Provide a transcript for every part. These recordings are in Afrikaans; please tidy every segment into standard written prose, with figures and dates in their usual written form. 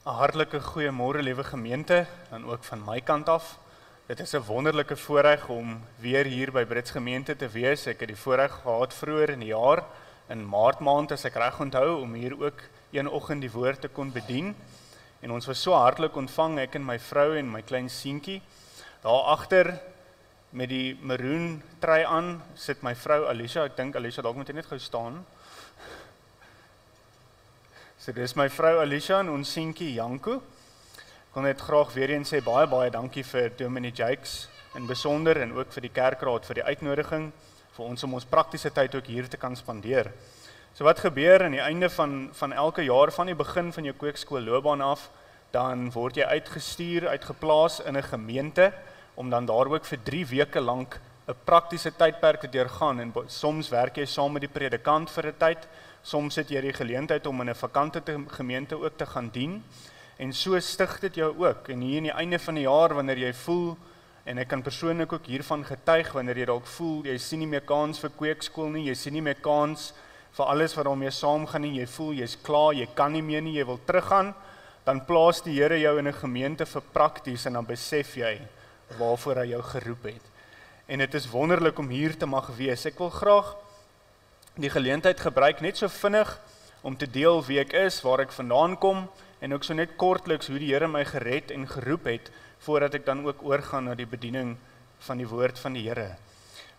'n Hartlike goeiemôre liewe gemeente en ook van my kant af. Dit is 'n wonderlike voorreg om weer hier by Brits Gemeente te wees. Ek het die voorreg gehad vroeër in die jaar in Maart maand as ek reg onthou om hier ook een oggend die woord te kon bedien. En ons was so hartlik ontvang, ek en my vrou en my klein seentjie. Daar agter met die maroon trui aan sit my vrou Alicia. Ek dink Alicia dalk moet jy net gou staan. So dis my vrou Alicia en ons seentjie Janko. Ek wil net graag weer eens sê baie dankie vir Dominee Jakes in besonder en ook vir die kerkraad vir die uitnodiging vir ons om ons praktiese tyd ook hier te kan spandeer. So wat gebeur aan die einde van elke jaar van die begin van jou kweekskoolloopbaan af, dan word jy uitgestuur, uitgeplaas in 'n gemeente om dan daar ook vir 3 weke lank 'n praktiese tydperk te deurgaan en soms werk jy saam met die predikant vir 'n tyd. Soms het jy die geleentheid om in 'n vakante gemeente ook te gaan dien. En so stig dit jou ook. En hier in die einde van die jaar, wanneer jy voel, en ek kan persoonlik ook hiervan getuig, wanneer jy dalk voel, jy sien nie meer kans vir kweekskool nie, jy sien nie meer kans vir alles wat daarmee saamgaan nie, jy voel, jy's klaar, jy kan nie meer nie, jy wil teruggaan, dan plaas die Here jou in 'n gemeente vir prakties, en dan besef jy waarvoor hy jou geroep het. En dit is wonderlik om hier te mag wees. Ek wil graag die geleentheid gebruik net so vinnig om te deel wie ek is, waar ek vandaan kom en ook so net kortliks hoe die Here my gered en geroep het voordat ek dan ook oorgaan na die bediening van die woord van die Here.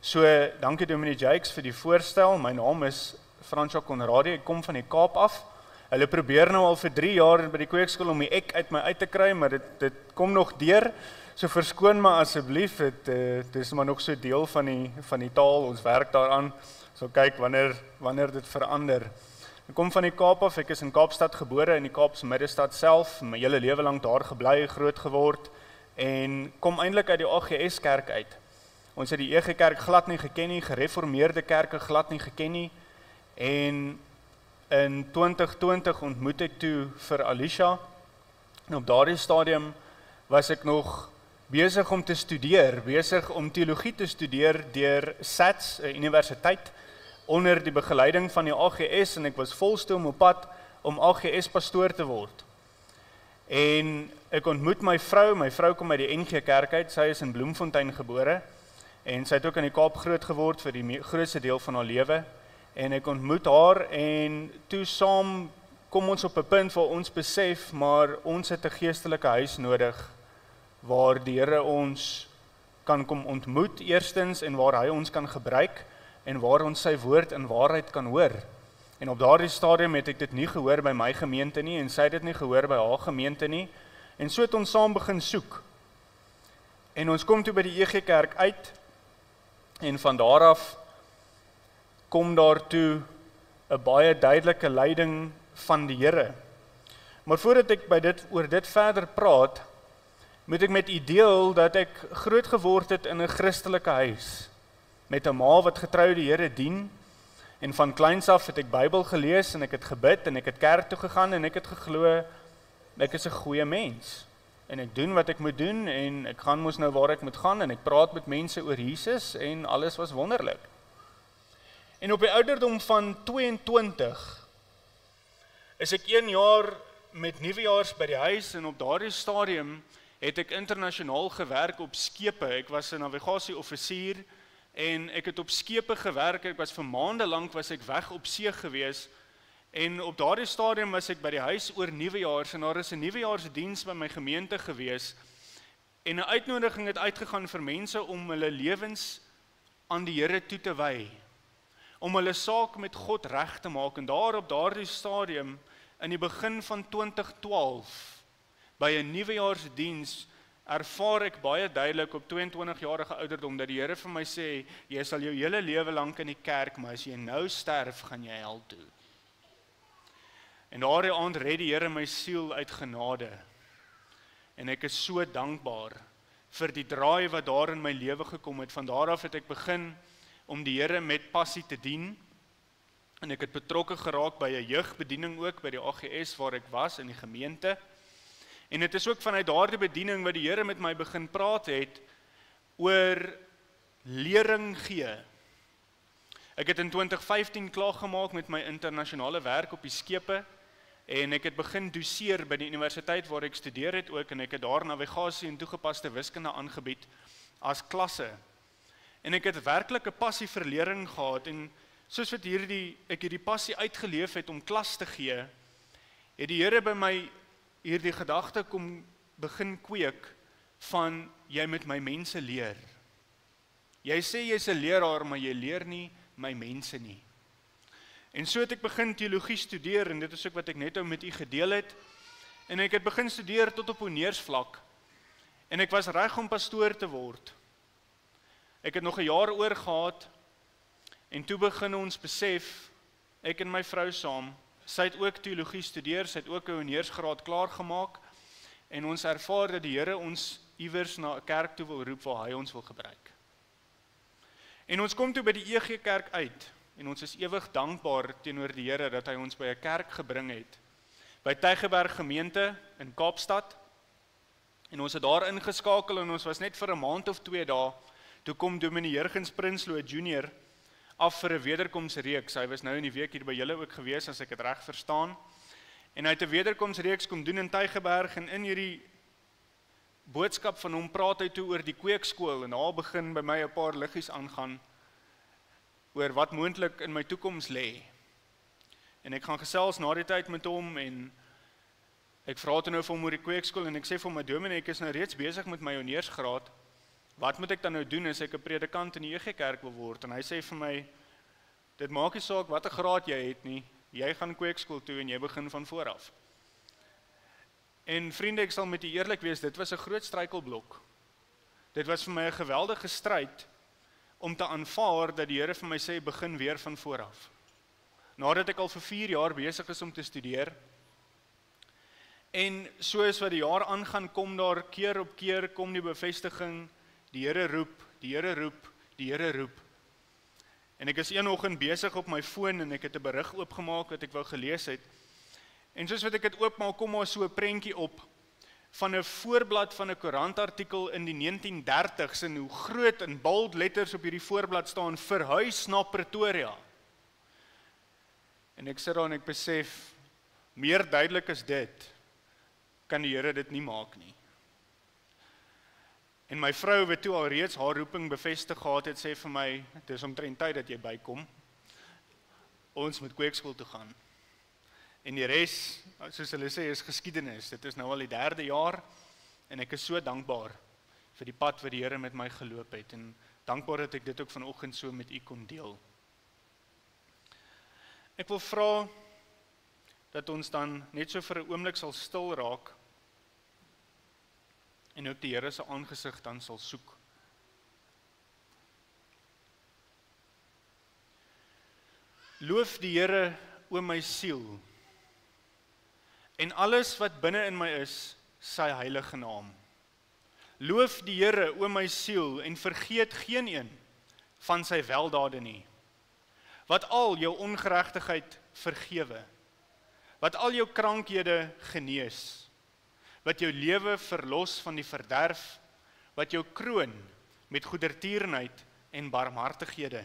So, dankie Dominee Jakes vir die voorstel. My naam is Fransjo Conradie, ek kom van die Kaap af. Hulle probeer nou al vir 3 jaar by die kweekskool om die ek uit my uit te kry, maar dit kom nog deur. So verskoon my asseblief, dit is maar nog so deel van die taal, ons werk daaraan. So kyk wanneer dit verander. Ek kom van die Kaap af, ek is in Kaapstad gebore, in die Kaapse middestad self, my hele lewe lank daar gebly, groot geword, en kom eintlik uit die AGS kerk uit. Ons het die EG kerk glad nie geken nie, gereformeerde kerke glad nie geken nie, en in 2020 ontmoet ek toe vir Alicia, en op daardie stadium was ek nog besig om te studeer, besig om teologie te studeer deur SATS, 'n universiteit, onder die begeleiding van die AGS, en ek was volstoom op pad om AGS pastoor te word. En ek ontmoet my vrou kom uit die NG Kerk uit, sy is in Bloemfontein gebore, en sy het ook in die Kaap groot geword vir die grootste deel van haar lewe, en ek ontmoet haar, en toe saam kom ons op 'n punt waar ons besef, maar ons het 'n geestelike huis nodig, waar die Here ons kan kom ontmoet eerstens, en waar hy ons kan gebruik, en waar ons sy woord in waarheid kan hoor. En op daardie stadium het ek dit nie gehoor by my gemeente nie, en sy het dit nie gehoor by haar gemeente nie, en so het ons saam begin soek. En ons kom toe by die EG Kerk uit, en van daar af kom daar toe 'n baie duidelike leiding van die Here. Maar voordat ek oor dit verder praat, moet ek met u deel dat ek groot geword het in 'n Christelike huis, met 'n ma wat getrou die Here dien, en van kleins af het ek Bybel gelees, en ek het gebid, en ek het kerk toe gegaan, en ek het geglo, ek is 'n goeie mens, en ek doen wat ek moet doen, en ek gaan mos nou waar ek moet gaan, en ek praat met mense oor Jesus, en alles was wonderlik. En op die ouderdom van 22, is ek 1 jaar met nuwejaars by die huis, en op daardie stadium het ek internasionaal gewerk op skepe. Ek was 'n navigasieoffisier, en ek het op skepe gewerk, ek was vir maande lank was ek weg op see gewees, en op daardie stadium was ek by die huis oor nuwejaars, en daar is 'n nuwejaarsdiens by my gemeente gewees, en 'n uitnodiging het uitgegaan vir mense om hulle lewens aan die Here toe te wy, om hulle saak met God reg te maak, en daar op daardie stadium, in die begin van 2012, by 'n nuwejaarsdiens, ervaar ek baie duidelik op 22-jarige ouderdom, dat die Here vir my sê, jy sal jou hele lewe lank in die kerk, maar as jy nou sterf, gaan jy hel toe. En daardie aand red die Here my siel uit genade, en ek is so dankbaar vir die draai wat daar in my lewe gekom het. Van daar af het ek begin om die Here met passie te dien, en ek het betrokke geraak by 'n jeugbediening ook, by die AGS waar ek was, in die gemeente. En dit is ook vanuit daardie bediening wat die Here met my begin praat het oor lering gee. Ek het in 2015 klaargemaak met my internasionale werk op die skepe, En ek het begin doseer by die universiteit waar ek studeer het ook, en ek het daar navigasie en toegepaste wiskunde aangebied as klasse. En ek het werklik 'n passie vir lering gehad, en soos wat ek hierdie passie uitgeleef het om klas te gee, het die Here by my hierdie gedagte kom begin kweek van, jy moet my mense leer. Jy sê jy's 'n leraar, maar jy leer nie my mense nie. En so het ek begin teologie studeer, en dit is ook wat ek net met u gedeel het, en ek het begin studeer tot op honeursvlak, en ek was reg om pastoor te word. Ek het nog 'n jaar oor gehad, en toe begin ons besef, ek en my vrou saam, sy het ook teologie studeer, sy het ook 'n honeursgraad klaar gemaak, en ons ervaar dat die Here ons iewers na 'n kerk toe wil roep waar hy ons wil gebruik. En ons kom toe by die EG Kerk uit, en ons is ewig dankbaar teenoor die Here dat hy ons by 'n kerk gebring het, by Tygerberg gemeente in Kaapstad, en ons het daar ingeskakel, en ons was net vir 'n maand of 2 dae, toe kom Dominee Jurgens Prinsloo Junior af vir 'n wederkomsreeks. Hy was nou in die week hier by julle ook gewees, as ek dit reg verstaan, en hy het 'n wederkomsreeks kom doen in Tygerberg, en in hierdie boodskap van hom praat hy toe oor die kweekskool, en daar begin by my 'n paar liggies aangaan oor wat moontlik in my toekoms lê. En ek gaan gesels na die tyd met hom, en ek vra toe nou vir hom oor die kweekskool, en ek sê vir hom, Dominee, ek is nou reeds besig met my honeursgraad, wat moet ek dan nou doen as ek 'n predikant in die EG Kerk wil word? En hy sê vir my, dit maak nie saak wat 'n graad jy het nie, jy gaan kweekskool toe en jy begin van voor af. En vriende, ek sal met u eerlik wees, dit was 'n groot struikelblok. Dit was vir my 'n geweldige stryd om te aanvaar dat die Here vir my sê, begin weer van voor af. Nadat ek al vir 4 jaar besig is om te studeer, en soos wat die jaar aangaan, kom daar keer op keer, kom die bevestiging, die Here roep, die Here roep, die Here roep. En ek is een oggend besig op my foon, en ek het 'n berig oopgemaak wat ek wou gelees het, en soos wat ek dit oopmaak, kom maar so 'n prentjie op, van 'n voorblad van 'n koerantartikel in die 1930s, en hoe groot in bold letters op hierdie voorblad staan, verhuis na Pretoria. En ek sit daar en ek besef, meer duidelik as dit, kan die Here dit nie maak nie. En my vrou wat toe al reeds haar roeping bevestig gehad het, sê vir my, dit is omtrent tyd dat jy bykom, ons moet kweekskool toe gaan. En die res, soos hulle sê, is geskiedenis. Dit is nou al die 3de jaar, en ek is so dankbaar vir die pad wat die Here met my geloop het, en dankbaar dat ek dit ook vanoggend so met u kon deel. Ek wil vra dat ons dan net so vir 'n oomblik sal stil raak, en ook die Here se aangesig dan sal soek. Loof die Here, o my siel, en alles wat binne in my is, sy heilige naam. Loof die Here, o my siel, en vergeet geen een van sy weldade nie, wat al jou ongeregtigheid vergewe, wat al jou krankhede genees, wat jou lewe verlos van die verderf, wat jou kroon met goedertierenheid en barmhartighede,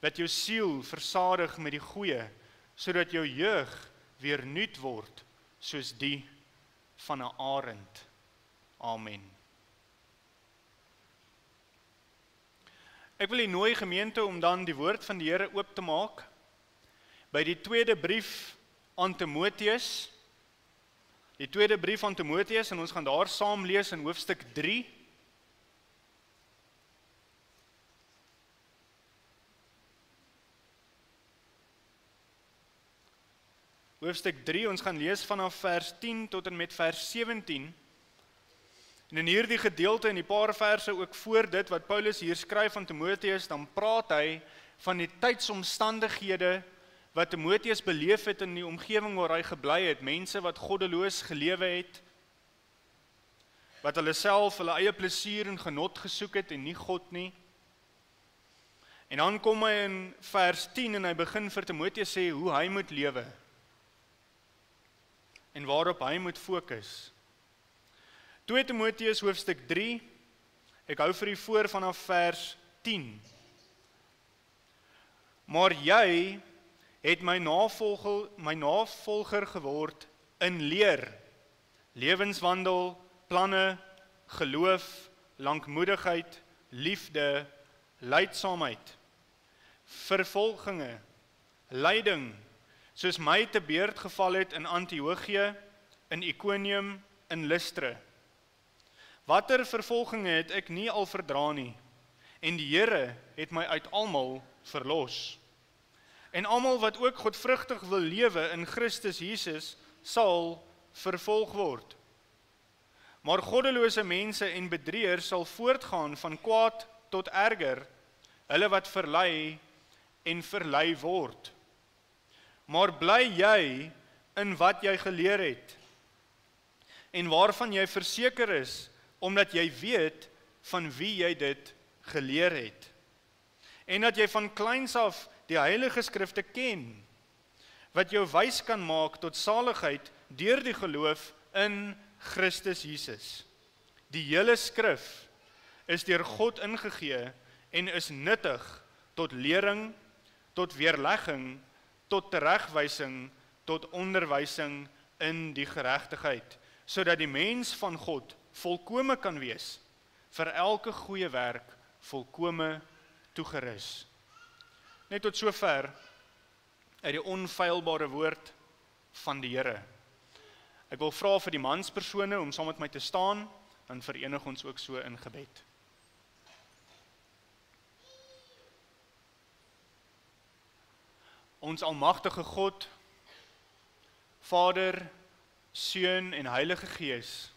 wat jou siel versadig met die goeie, sodat jou jeug weer nuut word, soos die van 'n arend. Amen. Ek wil u nooi gemeente om dan die woord van die Here oop te maak, by die tweede brief aan Timoteus, die tweede brief aan Timoteus, en ons gaan daar saam lees in hoofstuk 3. Hoofstuk 3, ons gaan lees vanaf vers 10 tot en met vers 17. En in hierdie gedeelte, en die paar verse ook voor dit, wat Paulus hier skryf aan Timoteus, dan praat hy van die tydsomstandighede wat Timoteus beleef het in die omgewing waar hy gebly het, mense wat goddeloos gelewe het, wat hulle self hulle eie plesier en genot gesoek het en nie God nie. En dan kom hy in vers 10 en hy begin vir Timoteus sê hoe hy moet lewe en waarop hy moet fokus. 2 Timoteus hoofstuk 3, ek hou vir u voor vanaf vers 10. Maar jy het my navolger geword in leer, lewenswandel, planne, geloof, lankmoedigheid, liefde, lydsaamheid, vervolginge, lyding, soos my te beurt geval het in Antiochië, in Iconium, in Lystra. Watter vervolginge het ek nie al verdra nie, en die Here het my uit almal verlos. En almal wat ook godvrugtig wil lewe in Christus Jesus, sal vervolg word. Maar goddelose mense en bedrieërs sal voortgaan van kwaad tot erger, hulle wat verlei en verlei word. Maar bly jy in wat jy geleer het, en waarvan jy verseker is, omdat jy weet van wie jy dit geleer het. En dat jy van kleins af die Heilige Skrifte ken, wat jou wys kan maak tot saligheid deur die geloof in Christus Jesus. Die hele Skrif is deur God ingegee en is nuttig tot lering, tot weerlegging, tot teregwysing, tot onderwysing in die geregtigheid, sodat die mens van God volkome kan wees, vir elke goeie werk volkome toegerus. Net tot sover uit die onfeilbare woord van die Here. Ek wil vra vir die manspersone om saam met my te staan, en verenig ons ook so in gebed. Ons almagtige God, Vader, Seun en Heilige Gees.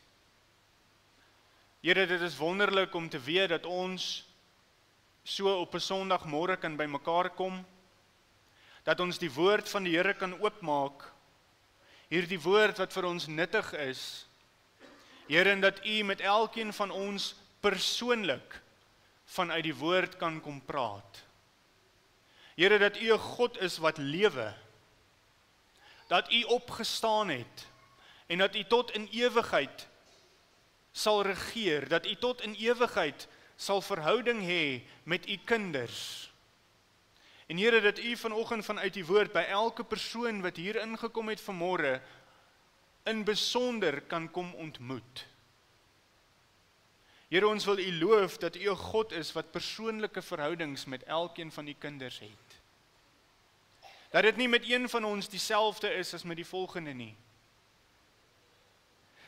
Here, dit is wonderlik om te weet dat ons so op 'n Sondagmôre kan by mekaar kom, dat ons die woord van die Here kan oopmaak, hierdie woord wat vir ons nuttig is, Here, en dat U met elkeen van ons persoonlik vanuit die woord kan kom praat. Here, dat U 'n God is wat lewe, dat U opgestaan het, en dat U tot in ewigheid sal regeer, dat U tot in ewigheid sal verhouding hê met U kinders. En Here, dat U vanoggend vanuit die woord by elke persoon wat hier ingekom het vanmôre in besonder kan kom ontmoet. Here, ons wil U loof dat U 'n God is wat persoonlike verhoudings met elkeen van U kinders het. Dat dit nie met een van ons dieselfde is as met die volgende nie.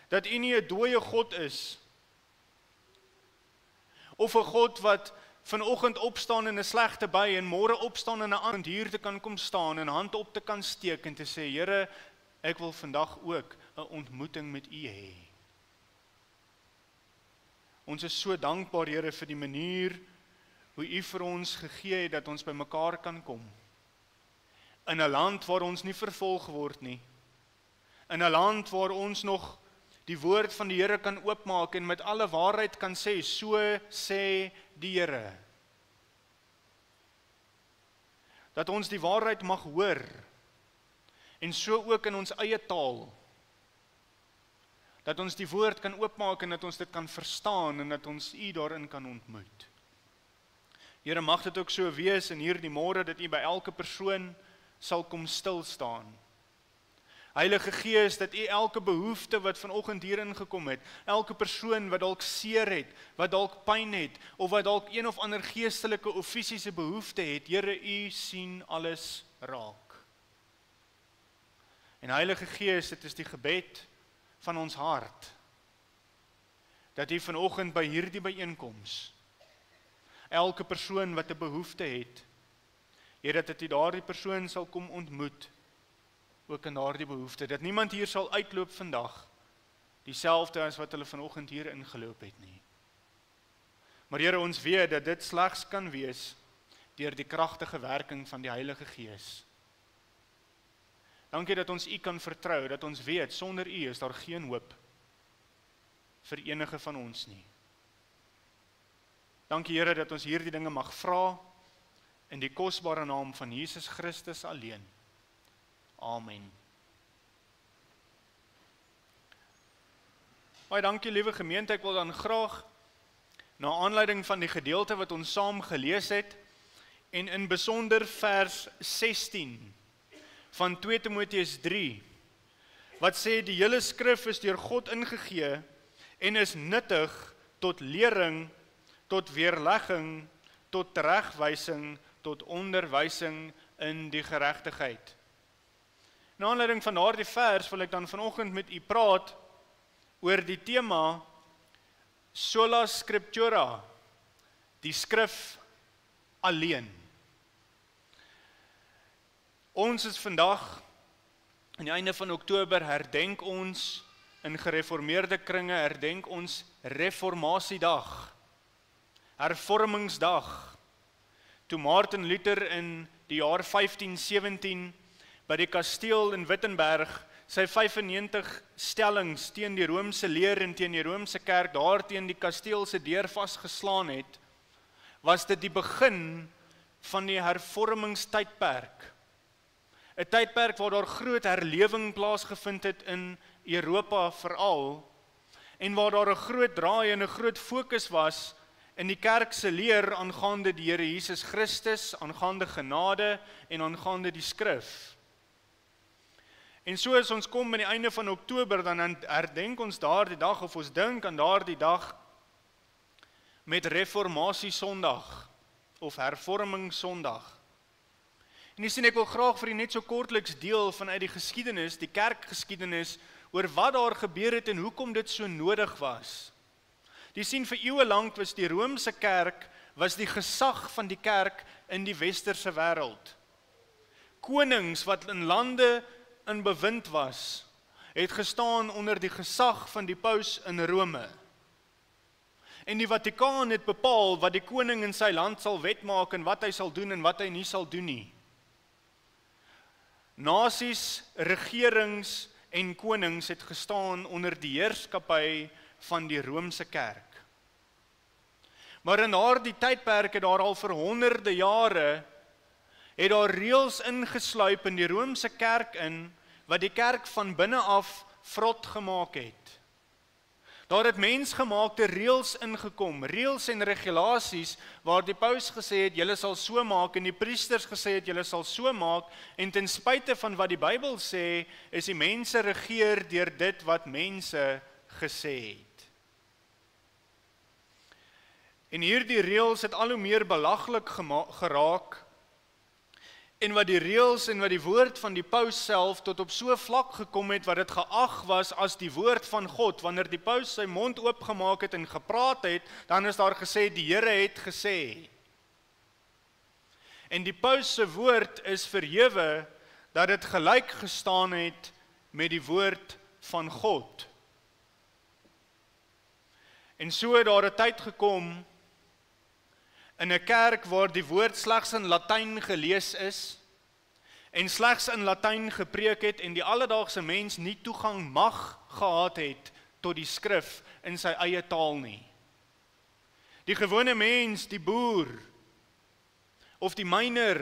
Dat U nie 'n dooie God is, of 'n God wat vanoggend opstaan in 'n slegte by en môre opstaan in 'n aand hier te kan kom staan en hand op te kan steek en te sê, Here, ek wil vandag ook 'n ontmoeting met U hê. Ons is so dankbaar, Here, vir die manier hoe U vir ons gegee het dat ons by mekaar kan kom. In 'n land waar ons nie vervolg word nie. In 'n land waar ons nog die woord van die Here kan oopmaak en met alle waarheid kan sê, so sê die Here. Dat ons die waarheid mag hoor, en so ook in ons eie taal. Dat ons die woord kan oopmaak en dat ons dit kan verstaan en dat ons U daarin kan ontmoet. Here, mag dit ook so wees in hierdie môre dat U by elke persoon sal kom stil staan. Heilige Gees, dat U elke behoefte wat vanoggend hierin gekom het, elke persoon wat dalk seer het, wat dalk pyn het, of wat dalk een of ander geestelike of fisiese behoefte het, Here, U sien alles raak. En Heilige Gees, dit is die gebed van ons hart, dat U vanoggend by hierdie byeenkoms, elke persoon wat 'n behoefte het, Here, dat U daardie persoon sal kom ontmoet, ook in daardie behoefte, dat niemand hier sal uitloop vandag, dieselfde as wat hulle vanoggend hier ingeloop het nie. Maar Here, ons weet dat dit slegs kan wees deur die kragtige werking van die Heilige Gees. Dankie dat ons U kan vertrou, dat ons weet, sonder U is daar geen hoop vir enige van ons nie. Dankie Here dat ons hierdie dinge mag vra in die kosbare naam van Jesus Christus alleen. Amen. Baie dankie liewe gemeente, ek wil dan graag na aanleiding van die gedeelte wat ons saam gelees het en in besonder vers 16 van 2 Timoteus 3, wat sê die hele skrif is deur God ingegee en is nuttig tot lering, tot weerlegging, tot teregwysing, tot onderwysing in die geregtigheid. Na aanleiding van daardie vers wil ek dan vanoggend met u praat oor die tema Sola Scriptura, die skrif alleen. Ons is vandag, aan die einde van Oktober, herdenk ons in gereformeerde kringe, herdenk ons Reformasiedag, Hervormingsdag, toe Martin Luther in die jaar 1517 by die kasteel in Wittenberg sy 95 stellings teen die Romeinse leer en teen die Romeinse kerk daar teen die kasteel se deur vasgeslaan het, was dit die begin van die hervormingstydperk. 'n Tydperk waar daar groot herlewing plaasgevind het in Europa veral, en waar daar 'n groot draai en 'n groot fokus was in die kerk se leer aangaande die Here Jesus Christus, aangaande genade en aangaande die skrif. En so as ons kom by die einde van Oktober, dan herdenk ons daardie dag, of ons dink aan daardie dag met Reformatie Sondag of Hervorming Sondag. En jy sien, ek wil graag vir u net so kortliks deel vanuit die geskiedenis, die kerkgeskiedenis, oor wat daar gebeur het en hoekom dit so nodig was. Jy sien, vir eeue lank was die Romeinse kerk, was die gesag van die kerk in die westerse wêreld. Konings wat in lande in bewind was, het gestaan onder die gesag van die paus in Rome. En die Vatikaan het bepaal wat die koning in sy land sal wetmaak en wat hy sal doen en wat hy nie sal doen nie. Nasies, regerings en konings het gestaan onder die heerskappy van die Romeinse kerk. Maar in daardie tydperk het daar al vir honderde jare het daar reëls ingesluip in die Romeinse kerk in, wat die kerk van binne af vrot gemaak het. Daar het mensgemaakte reëls ingekom, reëls en regulasies, waar die paus gesê het, julle sal so maak, en die priesters gesê het, julle sal so maak, en ten spyte van wat die Bybel sê, is die mense regeer deur dit wat mense gesê het. En hierdie reëls het al hoe meer belaglik geraak, en wat die reëls en wat die woord van die paus self tot op so vlak gekom het, wat dit geag was as die woord van God. Wanneer die paus sy mond oopgemaak het en gepraat het, dan is daar gesê, die Here het gesê. En die paus se woord is verhewe, dat dit gelyk gestaan het met die woord van God. En so het daar 'n tyd gekom, in 'n kerk waar die woord slegs in Latyn gelees is, en slegs in Latyn gepreek het, en die alledaagse mens nie toegang mag gehad het tot die skrif in sy eie taal nie. Die gewone mens, die boer, of die myner,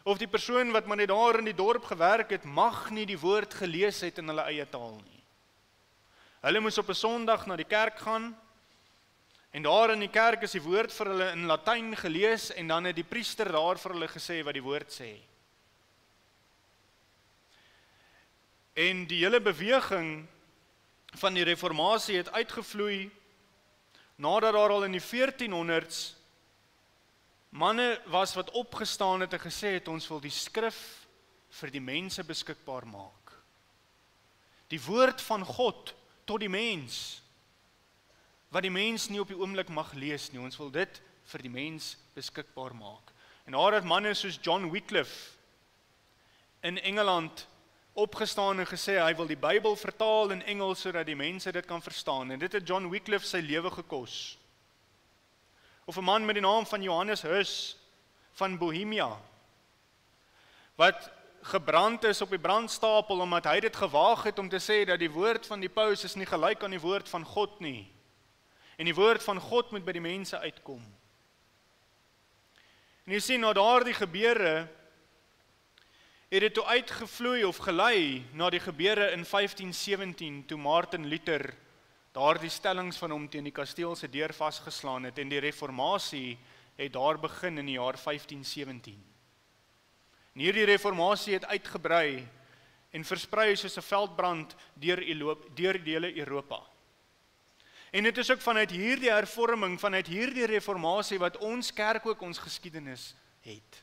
of die persoon wat maar net daar in die dorp gewerk het, mag nie die woord gelees het in hulle eie taal nie. Hulle moes op 'n Sondag na die kerk gaan, en daar in die kerk is die woord vir hulle in Latyn gelees, en dan het die priester daar vir hulle gesê wat die woord sê. En die hele beweging van die reformatie het uitgevloei, nadat daar al in die 1400s manne was wat opgestaan het en gesê het, ons wil die skrif vir die mense beskikbaar maak. Die woord van God tot die mens, wat die mens nie op die oomblik mag lees nie, ons wil dit vir die mens beskikbaar maak. En daar het manne soos John Wycliffe in Engeland opgestaan en gesê, hy wil die Bybel vertaal in Engels, sodat die mense dit kan verstaan, en dit het John Wycliffe sy lewe gekos. Of 'n man met die naam van Johannes Hus, van Bohemia, wat gebrand is op die brandstapel, omdat hy dit gewaag het om te sê, dat die woord van die paus is nie gelyk aan die woord van God nie, en die woord van God moet by die mense uitkom. En jy sien, na daardie gebeure, het dit toe uitgevloei of gelei na die gebeure in 1517, toe Martin Luther daardie stellings van hom teen die kasteel se deur vasgeslaan het, en die reformatie het daar begin in die jaar 1517. En hierdie reformatie het uitgebrei en versprei soos 'n veldbrand deur die hele Europa. En dit is ook vanuit hierdie hervorming, vanuit hierdie reformatie wat ons kerk ook ons geskiedenis het.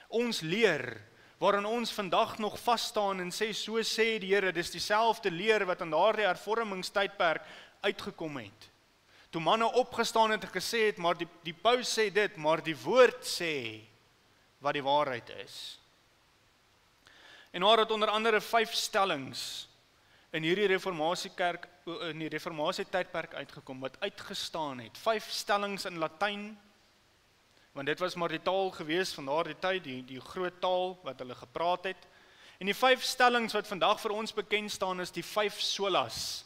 Ons leer, waarin ons vandag nog vasstaan en sê, so sê die Here, dis dieselfde leer wat aan daardie hervormingstydperk uitgekom het. Toe manne opgestaan het en gesê het, maar die paus sê dit, maar die woord sê wat die waarheid is. En daar het onder andere 5 stellings in hierdie reformatiekerk, in die reformasietydperk uitgekom, wat uitgestaan het. 5 stellings in Latyn, want dit was maar die taal gewees van daardie tyd, die groot taal wat hulle gepraat het. En die 5 stellings wat vandag vir ons bekend staan is die 5 solas.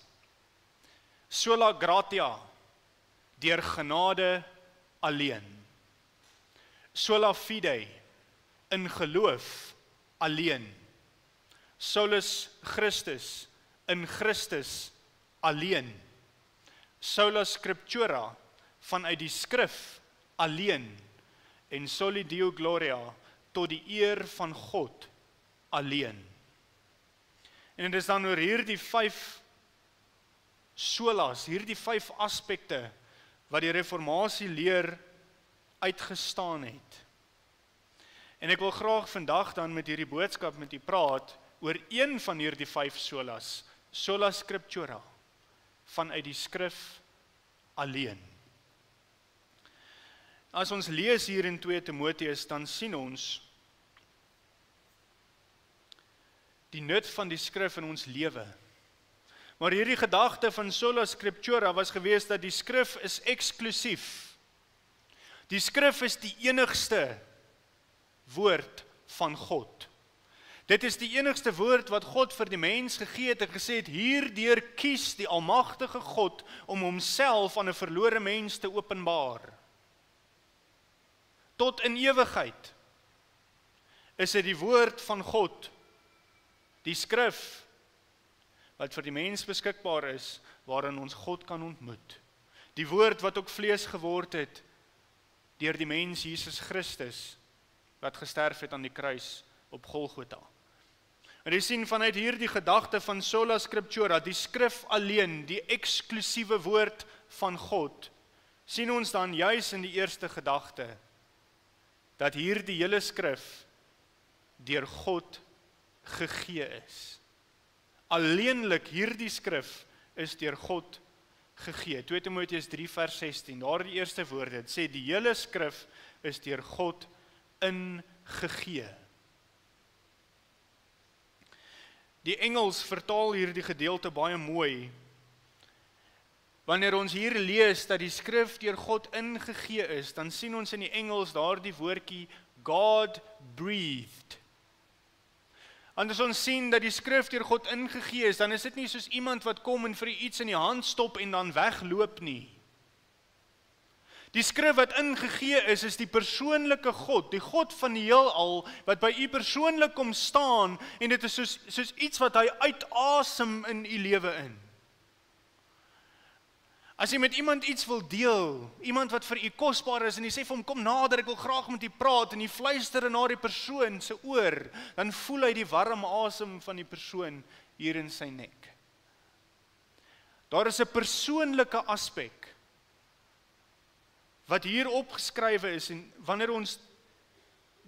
Sola gratia, deur genade alleen. Sola fide, in geloof alleen. Solus Christus, in Christus alleen. Sola scriptura, vanuit die skrif alleen. En soli Deo gloria, tot die eer van God alleen. En dit is dan oor hierdie 5 solas, hierdie 5 aspekte wat die reformatie leer uitgestaan het. En ek wil graag vandag dan met hierdie boodskap met u praat oor een van hierdie 5 solas, sola scriptura, vanuit die skrif alleen. As ons lees hier in 2 Timoteus, dan sien ons die nut van die skrif in ons lewe. Maar hierdie gedagte van sola scriptura was gewees dat die skrif is eksklusief. Die skrif is die enigste woord van God. Dit is die enigste woord wat God vir die mens gegee het en gesê het, hierdeur kies die almagtige God om homself aan 'n verlore mens te openbaar. Tot in ewigheid is dit die woord van God, die skrif, wat vir die mens beskikbaar is, waarin ons God kan ontmoet. Die woord wat ook vlees geword het, deur die mens Jesus Christus, wat gesterf het aan die kruis op Golgotha. En jy sien vanuit hierdie gedagte van sola scriptura, die skrif alleen, die eksklusiewe woord van God, sien ons dan juis in die eerste gedagte, dat hierdie hele skrif deur God gegee is. Alleenlik hierdie skrif is deur God gegee. 2 Timoteus 3 vers 16, daar die eerste woorde, het sê die hele skrif is deur God ingegee. Die Engels vertaal hierdie gedeelte baie mooi. Wanneer ons hier lees dat die skrif deur God ingegee is, dan sien ons in die Engels daar die woordjie God breathed. En as ons sien dat die skrif deur God ingegee is, dan is dit nie soos iemand wat kom en vir iets in die hand stop en dan wegloop nie. Die skrif wat ingegee is die persoonlike God, die God van die heelal, wat by u persoonlik kom staan, en dit is soos iets wat hy uitasem in u lewe in. As jy met iemand iets wil deel, iemand wat vir u kosbaar is, en jy sê vir hom, kom nader, ek wil graag met u praat, en jy fluister na die persoon se oor, dan voel hy die warm asem van die persoon hier in sy nek. Daar is 'n persoonlike aspek wat hier opgeskrywe is, en wanneer ons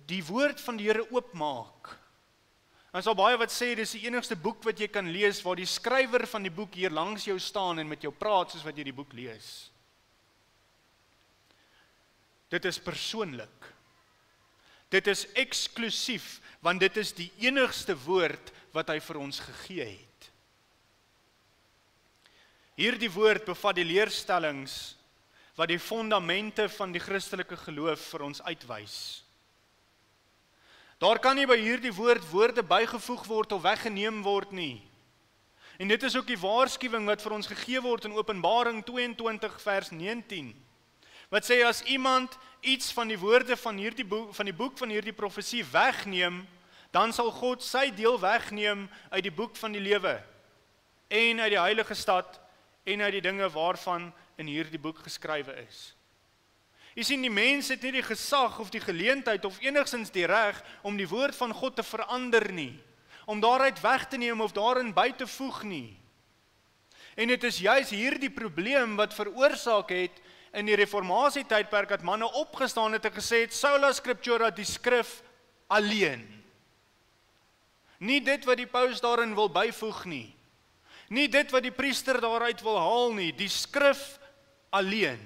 die woord van die Here oopmaak, dan is al baie wat sê, dis die enigste boek wat jy kan lees, waar die skrywer van die boek hier langs jou staan, en met jou praat, soos wat jy die boek lees. Dit is persoonlik. Dit is eksklusief, want dit is die enigste woord, wat hy vir ons gegee het. Hierdie woord bevat die leerstellings, wat die fondamente van die Christelike geloof vir ons uitwys. Daar kan nie by hierdie woorde bygevoeg word of weggeneem word nie. En dit is ook die waarskuwing wat vir ons gegee word in Openbaring 22 vers 19. Wat sê, as iemand iets van die woorde van die boek van hierdie profesie wegneem, dan sal God sy deel wegneem uit die boek van die lewe, en uit die heilige stad, en uit die dinge waarvan in hierdie boek geskrywe is. Jy sien, die mens het nie die gesag of die geleentheid of enigstens die reg om die woord van God te verander nie, om daaruit weg te neem of daarin by te voeg nie. En dit is juis hierdie probleem wat veroorsaak het in die reformasietydperk dat manne opgestaan het en gesê het, sola scriptura, die skrif alleen. Nie dit wat die paus daarin wil byvoeg nie. Nie dit wat die priester daaruit wil haal nie, die skrif alleen.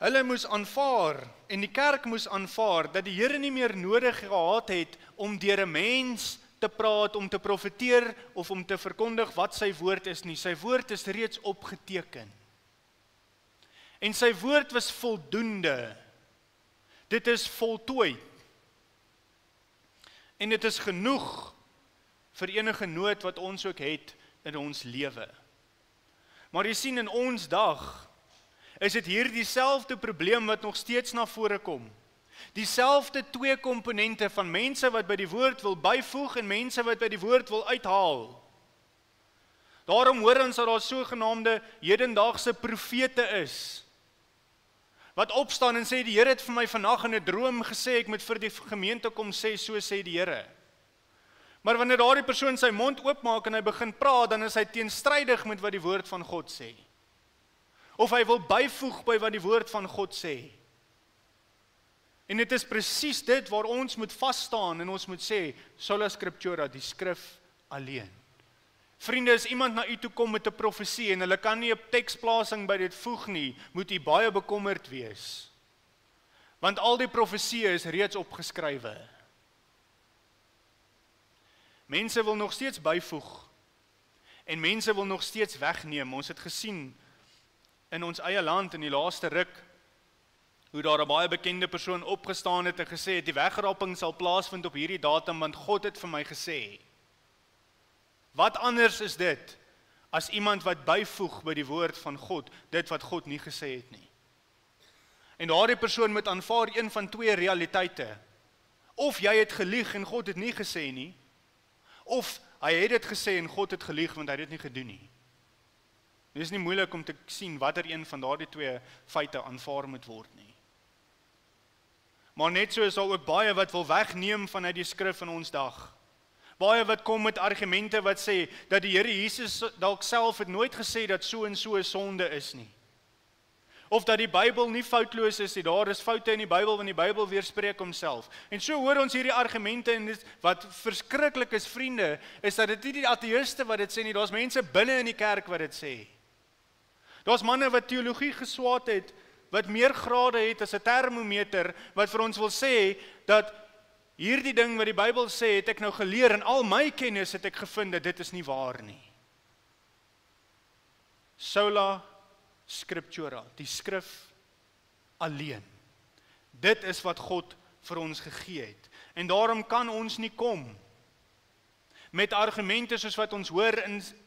Hulle moes aanvaar, en die kerk moes aanvaar, dat die Here nie meer nodig gehad het om deur 'n mens te praat, om te profeteer, of om te verkondig wat sy woord is nie. Sy woord is reeds opgeteken. En sy woord was voldoende. Dit is voltooi. En dit is genoeg vir enige nood wat ons ook het in ons lewe. Maar jy sien, in ons dag is dit hier dieselfde probleem wat nog steeds na vore kom. Dieselfde twee komponente van mense wat by die woord wil byvoeg en mense wat by die woord wil uithaal. Daarom hoor ons dat daar sogenaamde hedendaagse profete is, wat opstaan en sê, die Here het vir my vandag in 'n droom gesê, ek moet vir die gemeente kom sê, so sê die Here. Maar wanneer daardie persoon sy mond oopmaak en hy begin praat, dan is hy teenstrydig met wat die woord van God sê. Of hy wil byvoeg by wat die woord van God sê. En dit is presies dit waar ons moet vasstaan en ons moet sê, sola scriptura, die skrif alleen. Vriende, as iemand na u toe kom met 'n profesie en hulle kan nie 'n teksplasing by dit voeg nie, moet u baie bekommerd wees. Want al die profesieë is reeds opgeskrywe. Mense wil nog steeds byvoeg en mense wil nog steeds wegneem. Ons het gesien in ons eie land in die laaste ruk hoe daar 'n baie bekende persoon opgestaan het en gesê het, die wegraping sal plaasvind op hierdie datum, want God het vir my gesê. Wat anders is dit as iemand wat byvoeg by die woord van God, dit wat God nie gesê het nie? En daardie persoon moet aanvaar een van twee realiteite. Of jy het gelieg en God het nie gesê nie, of hy het dit gesê en God het gelieg want hy het dit nie gedoen nie. Dit is nie moeilik om te sien watter een van daardie twee feite aanvaar moet word nie. Maar net so is daar ook baie wat wil wegneem vanuit die skrif in ons dag. Baie wat kom met argumente wat sê dat die Here Jesus dalk self het nooit gesê dat so en so 'n sonde is nie. Of dat die Bybel nie foutloos is nie, daar is foute in die Bybel want die Bybel weerspreek homself. En so hoor ons hierdie argumente en wat verskriklik is, vriende, is dat dit nie die ateïste wat dit sê nie, daar's mense binne in die kerk wat dit sê. Daar's manne wat teologie geswaat het, wat meer grade het as 'n termometer, wat vir ons wil sê dat hierdie ding wat die Bybel sê, het ek nou geleer en al my kennis het ek gevind dat dit is nie waar nie. Sola scriptura, die skrif alleen. Dit is wat God vir ons gegee het. En daarom kan ons nie kom met argumente soos wat ons hoor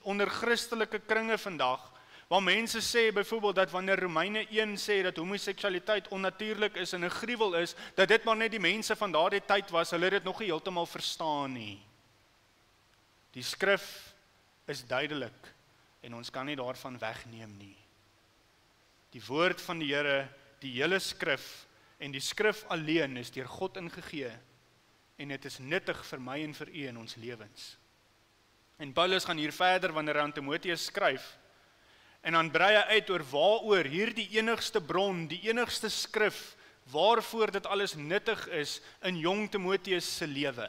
onder Christelike kringe vandag, waar mense sê byvoorbeeld dat wanneer Romeine 1 sê dat homoseksualiteit onnatuurlik is en 'n gruwel is, dat dit maar net die mense van daardie tyd was, hulle het dit nog nie heeltemal verstaan nie. Die skrif is duidelik en ons kan nie daarvan wegneem nie. Die woord van die Here, die hele skrif en die skrif alleen is deur God ingegee en dit is nuttig vir my en vir u in ons lewens. En Paulus gaan hier verder wanneer hy aan Timoteus skryf en dan brei hy uit oor waaroor hierdie enigste bron, die enigste skrif, waarvoor dit alles nuttig is in jong Timoteus se lewe.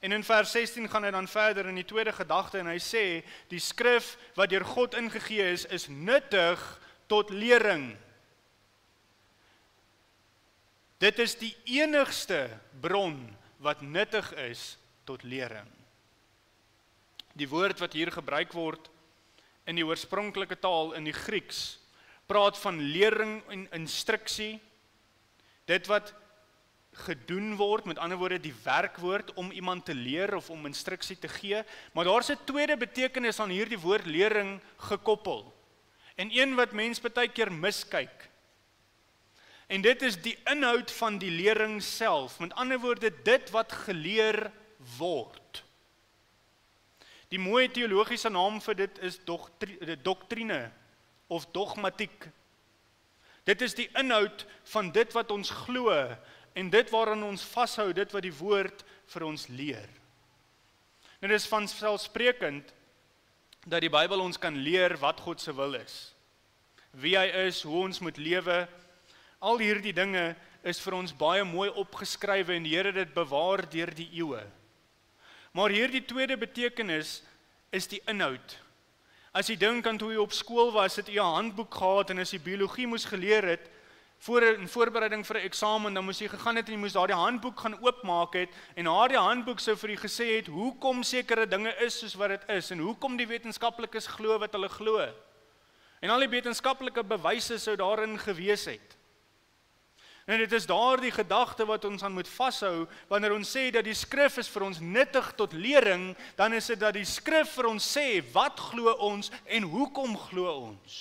En in vers 16 gaan hy dan verder in die tweede gedagte en hy sê, die skrif wat deur God ingegee is nuttig tot lering. Dit is die enigste bron wat nuttig is tot lering. Die woord wat hier gebruik word in die oorspronklike taal in die Grieks, praat van lering en instruksie, dit wat gedoen word, met ander woorde die werkwoord om iemand te leer of om instruksie te gee, maar daar is 'n tweede betekenis aan hierdie woord lering gekoppel, en een wat mens baie keer miskyk, en dit is die inhoud van die lering self, met ander woorde dit wat geleer word. Die mooi teologiese naam vir dit is doktrine of dogmatiek. Dit is die inhoud van dit wat ons glo en dit waaraan ons vashou, dit wat die woord vir ons leer. Nou dit is vanselfsprekend dat die Bybel ons kan leer wat God se wil is. Wie hy is, hoe ons moet lewe, al hierdie dinge is vir ons baie mooi opgeskrywe en die Here het dit bewaar deur die eeue. Maar hierdie tweede betekenis is die inhoud. As jy dink aan toe jy op skool was, het jy 'n handboek gehad en as jy biologie moes geleer het, in voorbereiding vir 'n eksamen, dan moes jy gegaan het en jy moes daardie handboek gaan oopmaak het en daardie handboek sou vir jy gesê het hoekom sekere dinge is soos wat dit is en hoekom die wetenskaplikes glo wat hulle glo. En al die wetenskaplike bewyse sou daarin gewees het. En dit is daardie gedagte wat ons aan moet vashou, wanneer ons sê dat die skrif is vir ons nuttig tot lering, dan is dit dat die skrif vir ons sê, wat glo ons en hoekom glo ons?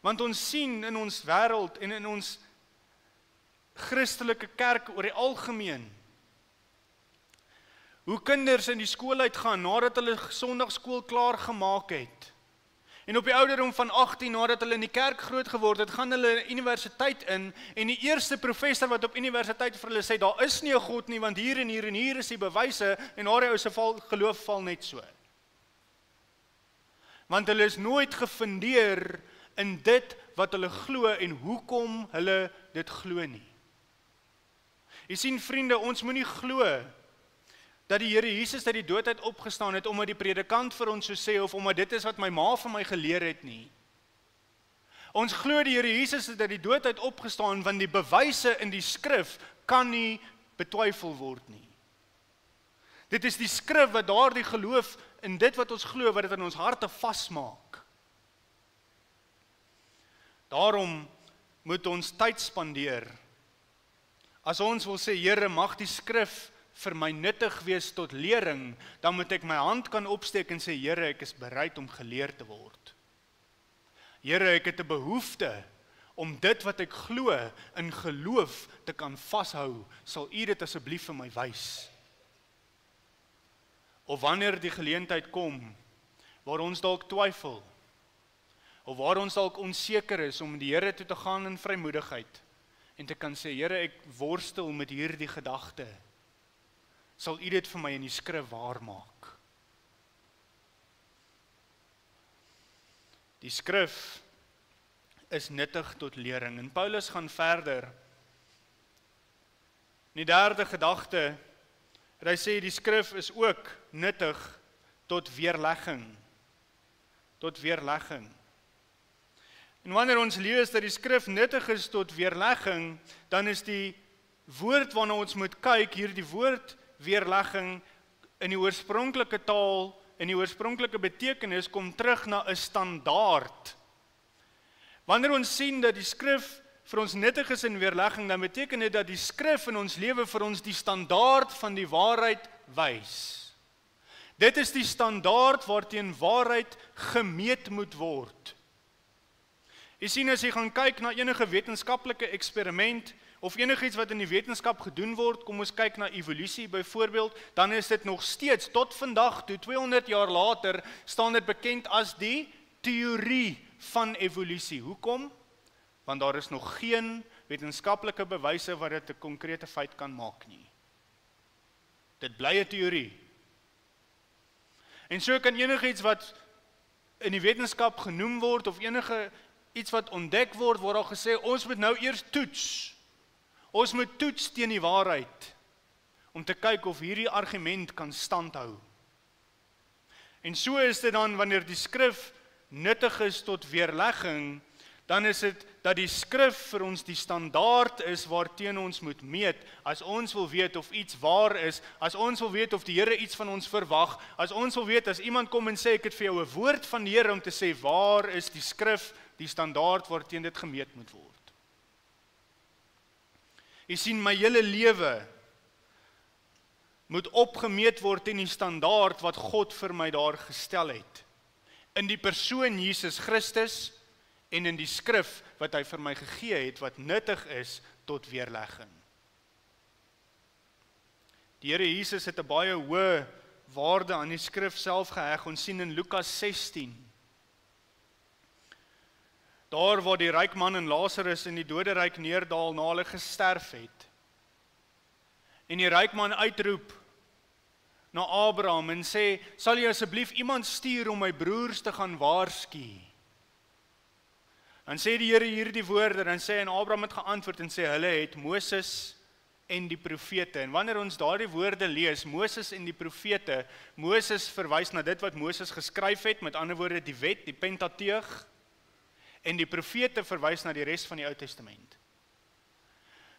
Want ons sien in ons wêreld en in ons Christelike kerk oor die algemeen, hoe kinders in die skool uitgaan, nadat hulle Sondagskool klaar gemaak het, en op die ouderdom van 18, nadat hulle in die kerk groot geword het, gaan hulle universiteit in, en die eerste professor wat op universiteit vir hulle sê, daar is nie 'n God nie, want hier en hier en hier is die bewyse, en daardie ou se geloof val net so. Want hulle is nooit gefundeer in dit wat hulle glo, en hoekom hulle dit glo nie. Jy sien vriende, ons moenie glo, dat die Here Jesus uit die dood uit opgestaan het, omdat die predikant vir ons so sê, of omdat dit is wat my ma vir my geleer het nie. Ons glo die Here Jesus het uit die dood uit opgestaan, want die bewyse in die skrif kan nie betwyfel word nie. Dit is die skrif wat daardie geloof in dit wat ons glo, wat dit in ons harte vasmaak. Daarom moet ons tyd spandeer. As ons wil sê, Here, mag die skrif vir my nuttig wees tot lering, dan moet ek my hand kan opsteek en sê, Here, ek is bereid om geleer te word. Here, ek het 'n behoefte om dit wat ek glo in geloof te kan vashou, sal U dit asseblief vir my wys. Of wanneer die geleentheid kom, waar ons dalk twyfel, of waar ons dalk onseker is om die Here toe te gaan in vrymoedigheid, en te kan sê, Here, ek worstel met hierdie gedagte, sal U dit vir my in die skrif waar maak. Die skrif is nuttig tot lering, en Paulus gaan verder. In die derde gedagte, hy sê die skrif is ook nuttig tot weerlegging. Tot weerlegging. En wanneer ons lees dat die skrif nuttig is tot weerlegging, dan is die woord waarna ons moet kyk, hier die woord weerlegging in die oorspronklike taal, in die oorspronklike betekenis, kom terug na 'n standaard. Wanneer ons sien dat die skrif vir ons nuttig is in weerlegging, dan beteken dit dat die skrif in ons lewe vir ons die standaard van die waarheid wys. Dit is die standaard waarteen waarheid gemeet moet word. Jy sien, as jy gaan kyk na enige wetenskaplike eksperiment, of enigiets wat in die wetenskap gedoen word, kom ons kyk na evolusie byvoorbeeld, dan is dit nog steeds, tot vandag toe, 200 jaar later, staan dit bekend as die teorie van evolusie. Hoekom? Want daar is nog geen wetenskaplike bewyse wat dit 'n konkrete feit kan maak nie. Dit bly 'n teorie. En so kan enigiets wat in die wetenskap genoem word, of enige iets wat ontdek word, word al gesê, ons moet nou eers toets. Ons moet toets teen die waarheid, om te kyk of hierdie argument kan standhou. En so is dit dan, wanneer die skrif nuttig is tot weerlegging, dan is dit dat die skrif vir ons die standaard is waarteen ons moet meet, as ons wil weet of iets waar is, as ons wil weet of die Here iets van ons verwag, as ons wil weet, as iemand kom en sê, ek het vir jou 'n woord van die Here, om te sê, waar is die skrif, die standaard waarteen dit gemeet moet word. Jy sien, my hele lewe moet opgemeet word in die standaard wat God vir my daar gestel het. In die persoon Jesus Christus en in die skrif wat hy vir my gegee het, wat nuttig is tot weerlegging. Die Here Jesus het 'n baie hoë waarde aan die skrif self geheg. Ons sien in Lukas 16. Daar waar die ryk man en Lazarus in die doderyk neerdaal na hulle gesterf het. En die ryk man uitroep na Abraham en sê, sal jy asseblief iemand stuur om my broers te gaan waarsku? Dan sê die Here hierdie woorde, dan sê en Abraham het geantwoord en sê, hulle het Moses en die profete. En wanneer ons daardie woorde lees, Moses en die profete, Moses verwys na dit wat Moses geskryf het, met ander woorde die wet, die Pentateug, en die profete verwys na die res van die Ou Testament.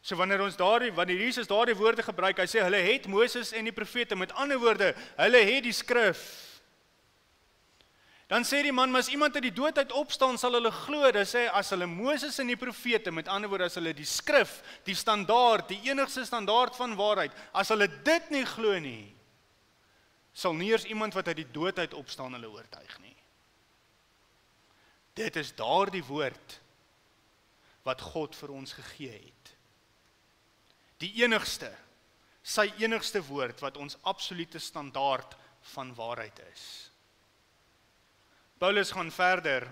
So wanneer Jesus daardie woorde gebruik, hy sê, hulle het Moses en die profete, met ander woorde, hulle het die skrif. Dan sê die man, maar as iemand uit die dood uit opstaan, sal hulle glo. Dan sê, as hulle Moses en die profete, met ander woorde, as hulle die skrif, die standaard, die enigste standaard van waarheid, as hulle dit nie glo nie, sal nie eers iemand wat uit die dood uit opstaan hulle oortuig nie. Dit is daardie woord wat God vir ons gegee het. Die enigste, sy enigste woord wat ons absolute standaard van waarheid is. Paulus gaan verder,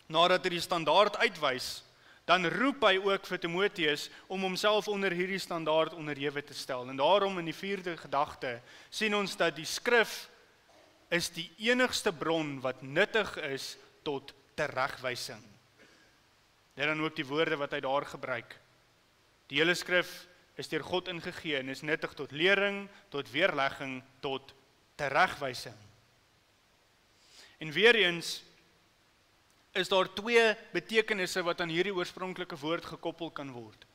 nadat hy die standaard uitwys, dan roep hy ook vir Timoteus om homself onder hierdie standaard onderhewe te stel. En daarom in die 4de gedagte sien ons dat die skrif is die enigste bron wat nuttig is tot teregwysing. Dit dan ook die woorde wat hy daar gebruik. Die hele skrif is deur God ingegee en is nuttig tot lering, tot weerlegging, tot teregwysing. En weer eens is daar 2 betekenisse wat aan hierdie oorspronklike woord gekoppel kan word.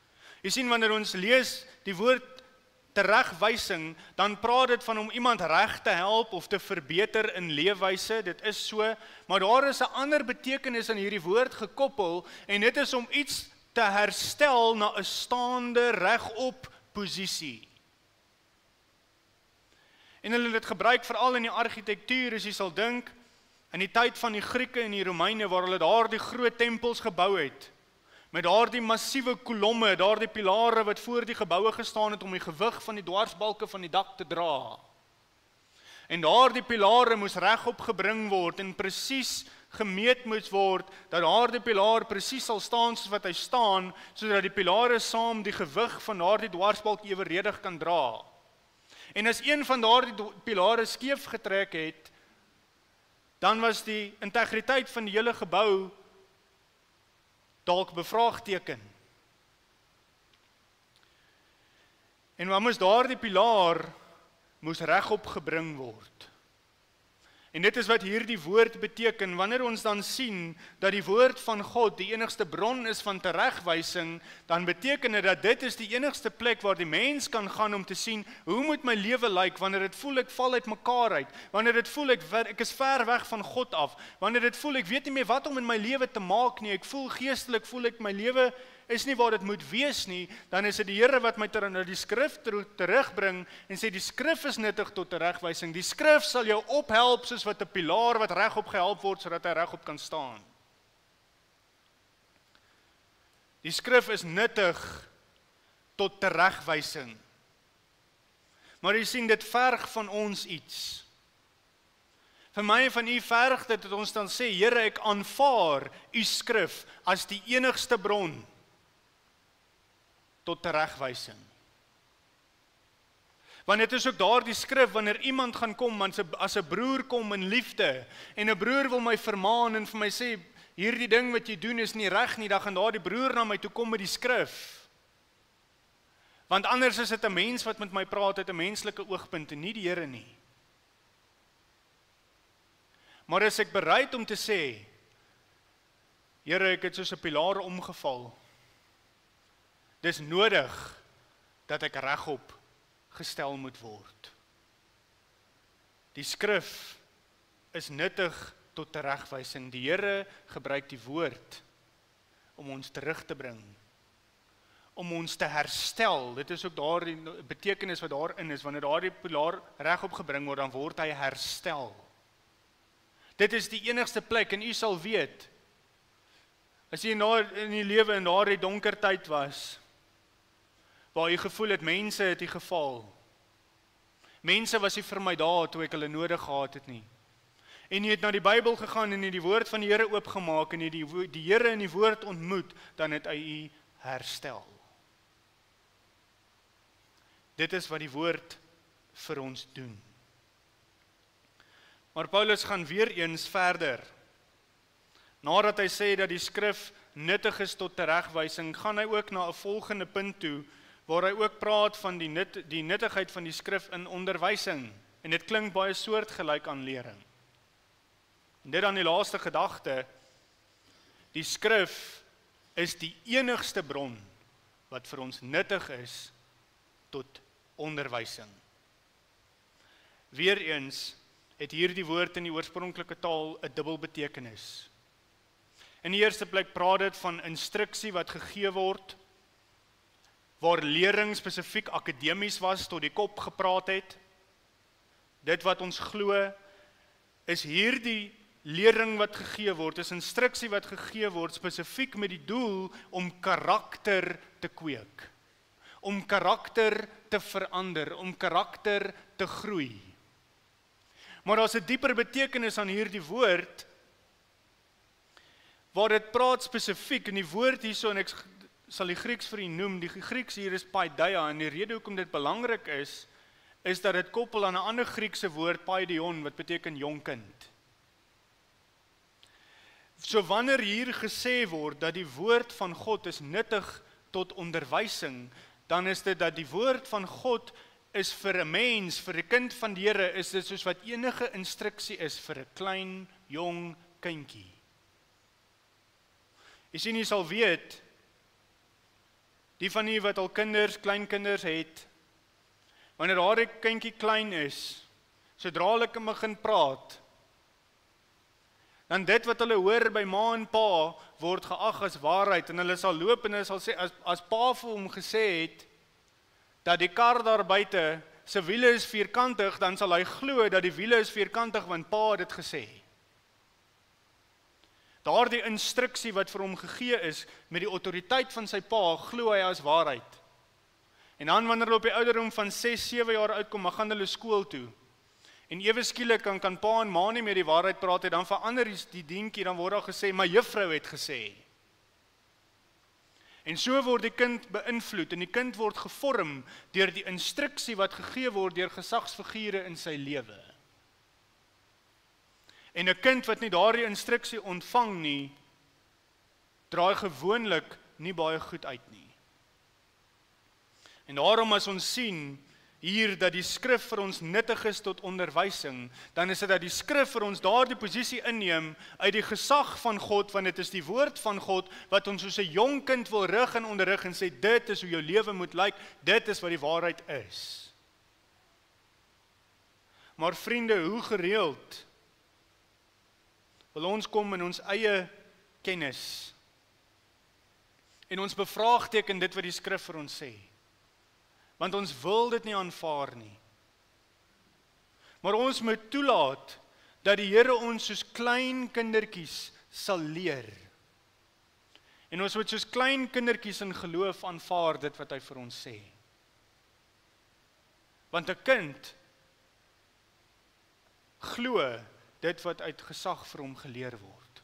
Jy sien, wanneer ons lees die woord teregwysing, dan praat dit van om iemand reg te help of te verbeter in leefwyse, dit is so, maar daar is 'n ander betekenis aan hierdie woord gekoppel, en dit is om iets te herstel na 'n staande regop posisie. En hulle het dit gebruik veral in die argitektuur, as jy sal dink, in die tyd van die Grieke en die Romeine, waar hulle daardie groot tempels gebou het, met daardie massiewe kolomme, daardie pilare wat voor die geboue gestaan het om die gewig van die dwarsbalke van die dak te dra. En daardie pilare moes regop gebring word en presies gemeet moet word, dat daardie pilaar presies sal staan soos wat hy staan, sodat die pilare saam die gewig van daardie dwarsbalk eweredig kan dra. En as een van daardie pilare skeef getrek het, dan was die integriteit van die hele gebou dalk bevraagteken. En wat moes daardie pilaar moes regop gebring word. En dit is wat hierdie woord beteken, wanneer ons dan sien dat die woord van God die enigste bron is van teregwysing, dan beteken dit is die enigste plek waar die mens kan gaan om te sien, hoe moet my lewe lyk, wanneer dit voel ek val uit mekaar uit, wanneer dit voel ek is ver weg van God af, wanneer dit voel ek weet nie meer wat om in my lewe te maak nie, ek voel geestelik, voel ek my lewe is nie waar dit moet wees nie, dan is dit die Here wat my na die skrif terugbring en sê die skrif is nuttig tot teregwysing. Die skrif sal jou ophelp soos wat 'n pilaar wat regop gehelp word sodat hy regop kan staan. Die skrif is nuttig tot teregwysing. Maar jy sien, dit verg van ons iets. Vir my en van u verg dit dat ons dan sê, Here, ek aanvaar u skrif as die enigste bron tot teregwysing. Want dit is ook daardie skrif, wanneer iemand gaan kom, as 'n broer kom in liefde, en 'n broer wil my vermaan en vir my sê, hierdie ding wat jy doen is nie reg nie, dan gaan daardie broer na my toe kom met die skrif. Want anders is dit 'n mens wat met my praat uit 'n menslike oogpunt en nie die Here nie. Maar as ek bereid om te sê, Here, ek het soos 'n pilaar omgeval, dis nodig dat ek regop gestel moet word. Die skrif is nuttig tot teregwysing. Die Here gebruik die woord om ons terug te bring, om ons te herstel. Dit is ook daardie betekenis wat daarin is, wanneer daardie pilaar regop gebring word, dan word hy herstel. Dit is die enigste plek, en u sal weet, as jy in die lewe in daardie donker tyd was, waar jy gevoel het, mense het jy geval. Mense was nie vir my daar toe ek hulle nodig gehad het nie. En jy het na die Bybel gegaan en jy die woord van die Here oopgemaak en jy die Here in die woord ontmoet, dan het hy u herstel. Dit is wat die woord vir ons doen. Maar Paulus gaan weer eens verder. Nadat hy sê dat die skrif nuttig is tot teregwysing, gaan hy ook na 'n volgende punt toe, waar hy ook praat van die nuttigheid van die skrif in onderwysing. En dit klink baie soortgelyk aan lering. En dit dan die laaste gedagte, die skrif is die enigste bron wat vir ons nuttig is tot onderwysing. Weereens het hierdie woord in die oorspronklike taal 'n dubbel betekenis. In die eerste plek praat dit van instruksie wat gegee word, waar lering spesifiek akademies was, tot die kop gepraat het. Dit wat ons glo, is hierdie lering wat gegee word, is instruksie wat gegee word, spesifiek met die doel om karakter te kweek, om karakter te verander, om karakter te groei. Maar daar's 'n dieper betekenis aan hierdie woord, waar dit praat spesifiek, en die woord hierso, en ek sal die Grieks vir u noem, die Grieks hier is paideia, en die rede hoekom dit belangrik is dat dit koppel aan 'n ander Griekse woord, paidion, wat beteken jong kind. So wanneer hier gesê word dat die woord van God is nuttig tot onderwysing, dan is dit dat die woord van God is vir 'n mens, vir 'n kind van die Here, is dit soos wat enige instruksie is vir 'n klein, jong kindjie. Jy sien, jy sal weet, die van u wat al kleinkinders het, wanneer daardie kindjie klein is, sodra hulle begin praat, dan dit wat hulle hoor by ma en pa, word geag as waarheid, en hulle sal loop en hulle sal sê, as pa vir hom gesê het, dat die kar daar buite, sy wiele is vierkantig, dan sal hy glo dat die wiele is vierkantig, want pa het dit gesê. Daardie instruksie wat vir hom gegee is, met die autoriteit van sy pa, glo hy as waarheid. En dan wanneer hulle op die ouderdom van 6-7 jaar uitkom, dan gaan hulle skool toe. En ewe skielik kan pa en ma nie meer die waarheid praat het, dan verander die dientjie, dan word daar gesê, maar juffrou het gesê. En so word die kind beïnvloed, en die kind word gevorm deur die instruksie wat gegee word deur gesagsfigure in sy lewe. En 'n kind wat nie daardie instruksie ontvang nie, draai gewoonlik nie baie goed uit nie. En daarom as ons sien hier dat die skrif vir ons nuttig is tot onderwysing, dan is dit dat die skrif vir ons daardie posisie inneem uit die gesag van God, want dit is die woord van God wat ons soos 'n jong kind wil rig en onderrig en sê, dit is hoe jou lewe moet lyk, dit is wat die waarheid is. Maar vriende, hoe gereeld wil ons kom in ons eie kennis en ons bevraagteken dit wat die skrif vir ons sê. Want ons wil dit nie aanvaar nie. Maar ons moet toelaat dat die Here ons soos klein kindertjies sal leer. En ons moet soos klein kindertjies in geloof aanvaar dit wat hy vir ons sê. Want 'n kind glo dit wat uit gesag vir hom geleer word.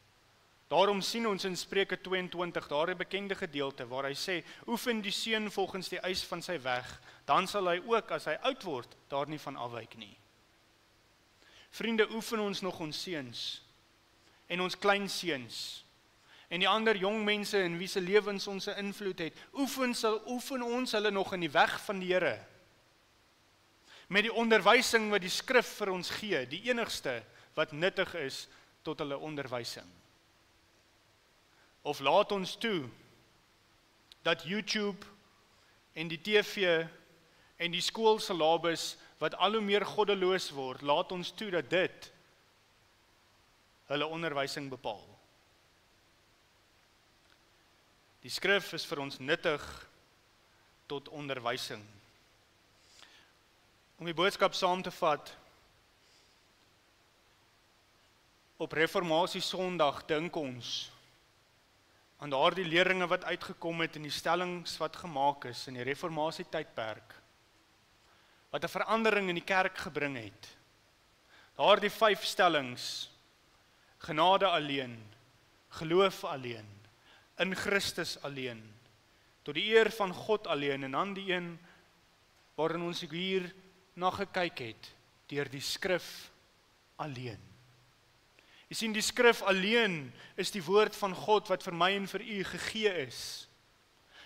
Daarom sien ons in Spreuke 22, daardie bekende gedeelte, waar hy sê, oefen die seun volgens die eis van sy weg, dan sal hy ook, as hy oud word, daar nie van afwyk nie. Vriende, oefen ons nog ons seuns, en ons kleinseuns, en die ander jong mense in wie se lewens ons 'n invloed het, oefen ons hulle nog in die weg van die Here, met die onderwysing wat die skrif vir ons gee, die enigste wat nuttig is tot hulle onderwysing. Of laat ons toe dat YouTube en die TV en die skoolsyllabus wat al hoe meer goddeloos word, laat ons toe dat dit hulle onderwysing bepaal. Die skrif is vir ons nuttig tot onderwysing. Om die boodskap saam te vat, op Reformatie Sondag dink ons aan daardie leringe wat uitgekom het en die stellings wat gemaak is in die Reformatie tydperk, wat 'n verandering in die kerk gebring het. Daardie 5 stellings: genade alleen, geloof alleen, in Christus alleen, tot die eer van God alleen, en dan die een waarin ons hier na gekyk het, deur die skrif alleen. Jy sien, die skrif alleen is die woord van God wat vir my en vir u gegee is.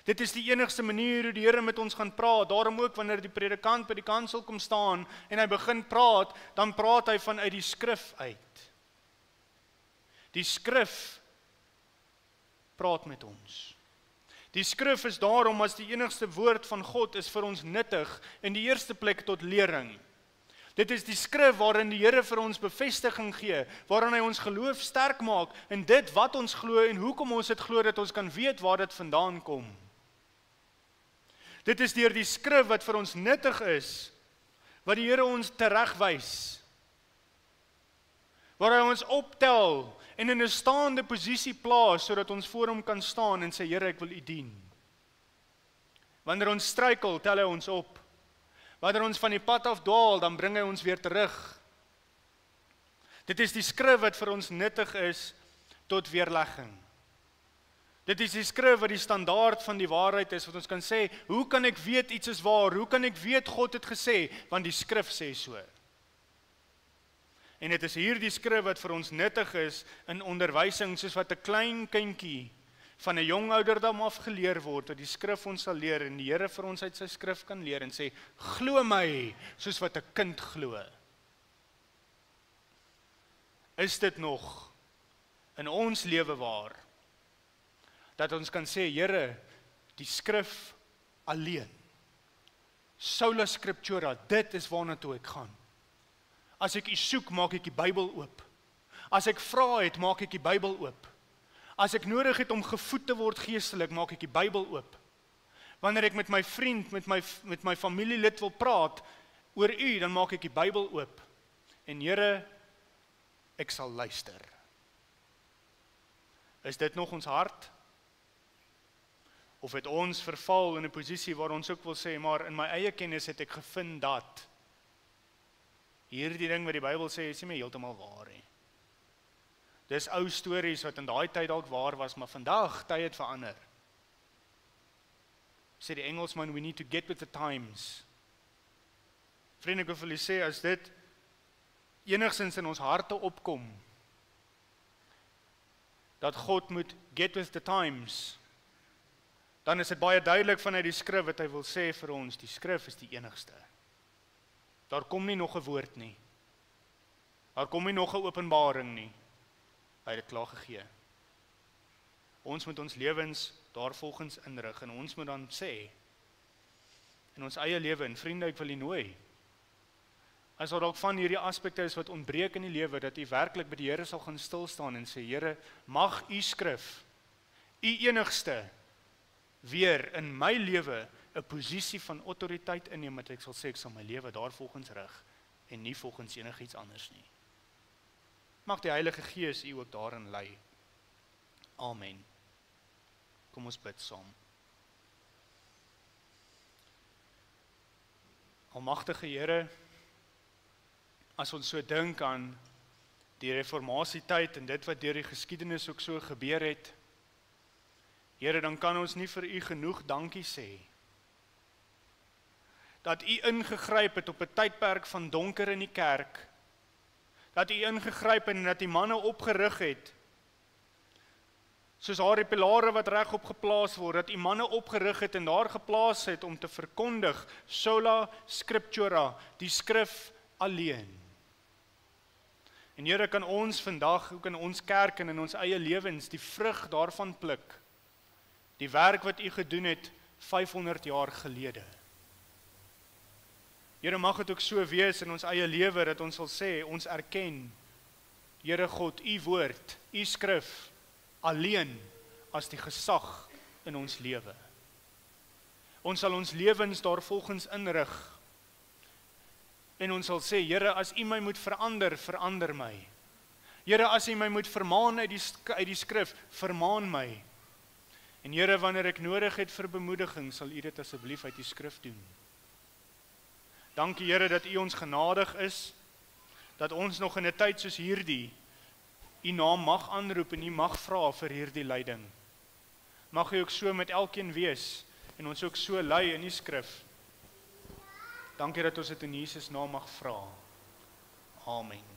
Dit is die enigste manier hoe die Here met ons gaan praat. Daarom ook wanneer die predikant by die kansel kom staan en hy begin praat, dan praat hy vanuit die skrif uit. Die skrif praat met ons. Die skrif is daarom as die enigste woord van God is vir ons nuttig in die eerste plek tot lering. Dit is die skrif waarin die Here vir ons bevestiging gee, waarin hy ons geloof sterk maak in dit wat ons glo en hoekom ons dit glo, dat ons kan weet waar dit vandaan kom. Dit is deur die skrif wat vir ons nuttig is, wat die Here ons teregwys, waar hy ons optel en in 'n staande posisie plaas, sodat ons voor hom kan staan en sê, Here, ek wil u dien. Wanneer ons struikel, tel hy ons op. Wanneer ons van die pad af dwaal, dan bring hy ons weer terug. Dit is die skrif wat vir ons nuttig is tot weerlegging. Dit is die skrif wat die standaard van die waarheid is, wat ons kan sê, hoe kan ek weet iets is waar? Hoe kan ek weet God het gesê? Want die skrif sê so. En dit is hierdie skrif wat vir ons nuttig is in onderwysing, soos wat 'n klein kindjie van 'n jong ouderdom af geleer word, dat die skrif ons sal leer en die Here vir ons uit sy skrif kan leer en sê, glo my, soos wat 'n kind glo. Is dit nog in ons lewe waar, dat ons kan sê, Here, die skrif alleen, sola scriptura, dit is waarna toe ek gaan. As ek u soek, maak ek die Bybel oop. As ek vra het, maak ek die Bybel oop. As ek nodig het om gevoed te word geestelik, maak ek die Bybel oop. Wanneer ek met my vriend, met my familielid wil praat oor u, dan maak ek die Bybel oop. En Here, ek sal luister. Is dit nog ons hart? Of het ons verval in 'n posisie waar ons ook wil sê, maar in my eie kennis het ek gevind dat hierdie ding wat die Bybel sê, is nie meer heeltemal waar nie. Dis ou stories wat in daai tyd dalk waar was, maar vandag tyd het verander. Sê die Engelsman, we need to get with the times. Vriende, ek wil vir julle sê, as dit enigstens in ons harte opkom, dat God moet get with the times, dan is dit baie duidelik vanuit die skrif wat hy wil sê vir ons, die skrif is die enigste. Daar kom nie nog 'n woord nie. Daar kom nie nog 'n openbaring nie. Hy het dit klaar gegee. Ons moet ons lewens daarvolgens inrig en ons moet dan sê, in ons eie lewe, en vriende, ek wil u nooi, as daar dalk van hierdie aspekte is wat ontbreek in die lewe, dat u werklik by die Here sal gaan stil staan en sê, Here, mag u skrif, u enigste, weer in my lewe 'n posisie van autoriteit inneem, dat ek sal sê, ek sal my lewe daarvolgens rig, en nie volgens enigiets anders nie. Mag die Heilige Gees u ook daarin lei. Amen. Kom ons bid saam. Almagtige Here, as ons so dink aan die reformasietyd en dit wat deur die geskiedenis ook so gebeur het, Here, dan kan ons nie vir u genoeg dankie sê, dat u ingegryp het op 'n tydperk van donker in die kerk, dat u ingegryp het en dat die manne opgerig het, soos daar die pilare wat regop geplaas word, dat u manne opgerig het en daar geplaas het om te verkondig, sola scriptura, die skrif alleen. En Here, kan ons vandag, ook in ons kerk en in ons eie lewens, die vrug daarvan pluk, die werk wat u gedoen het 500 jaar gelede. Here, mag het ook so wees in ons eie lewe, dat ons sal sê, ons erken, Here God, u woord, u skrif, alleen as die gesag in ons lewe. Ons sal ons lewens daarvolgens inrig, en ons sal sê, Here, as u my moet verander, verander my. Here, as u my moet vermaan uit die skrif, vermaan my. En Here, wanneer ek nodig het vir bemoediging, sal u dit asseblief uit die skrif doen. Dankie Here dat U ons genadig is, dat ons nog in 'n tyd soos hierdie U naam mag aanroep en U mag vra vir hierdie lyding. Mag U ook so met elkeen wees en ons ook so lei in die skrif. Dankie dat ons dit in Jesus naam mag vra. Amen.